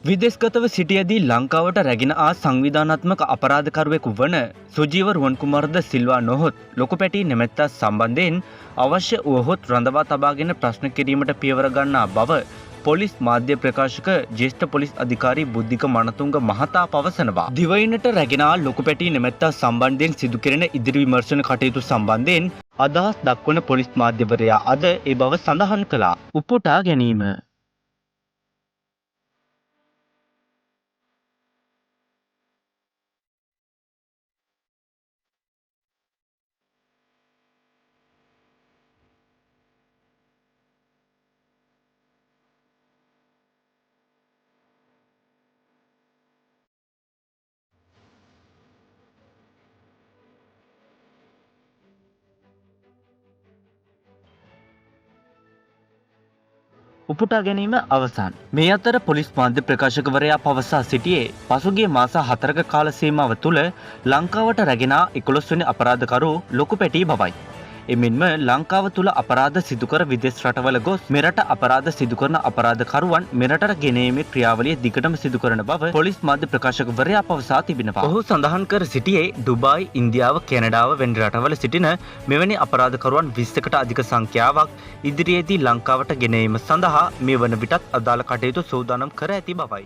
විදේශගතව සිටියදී ලංකාවට රැගෙන ආ සංවිධානාත්මක අපරාධකරුවෙකු වන සුජීව රුවන්කුමාරද සිල්වා නොහොත් ලොකුපැටි නැමැත්තා සම්බන්ධයෙන් අවශ්‍ය වුවහොත් රඳවා තබාගෙන ප්‍රශ්න කිරීමට පියවර ගන්නා බව පොලිස් මාධ්‍ය ප්‍රකාශක ජ්‍යෙෂ්ඨ පොලිස් අධිකාරී බුද්ධික මනතුංග මහතා පවසනවා. දිවයිනට රැගෙන ආ ලොකුපැටි නැමැත්තා සම්බන්ධයෙන් සිදු කෙරෙන ඉදිරි විමර්ශන කටයුතු සම්බන්ධයෙන් අදහස් දක්වන පොලිස් මාධ්‍යවරයා අද ඒ බව සඳහන් කළා. උපුටා ගැනීම උපුටා ගැනීම අවසන්. මේ අතර පොලිස් මාධ්‍ය ප්‍රකාශකවරයා පවසා සිටියේ පසුගිය මාස 4ක කාල සීමාව තුළ ලංකාවට රැගෙන 11 වෙනි අපරාධකරු ලොකුපැටි බවයි. එමෙන්ම ලංකාව තුළ අපරාධ සිදුකර විදේශ රටවල ගොස් මෙරට අපරාධ සිදු කරන අපරාධකරුවන් මෙරටට ගෙනීමේ ක්‍රියාවලිය දිගටම සිදු කරන බව පොලිස් මාධ්‍ය ප්‍රකාශකවරයා පවසා තිබෙනවා. ඔහු සඳහන් කර සිටියේ ඩුබායි, ඉන්දියාව, කැනඩාව වැනි රටවල සිටින මෙවැනි අපරාධකරුවන් 20කට අධික සංඛ්‍යාවක් ඉදිරියේදී ලංකාවට ගෙනීම සඳහා මේ වන විටත් අදාළ කටයුතු සූදානම් කර ඇති බවයි.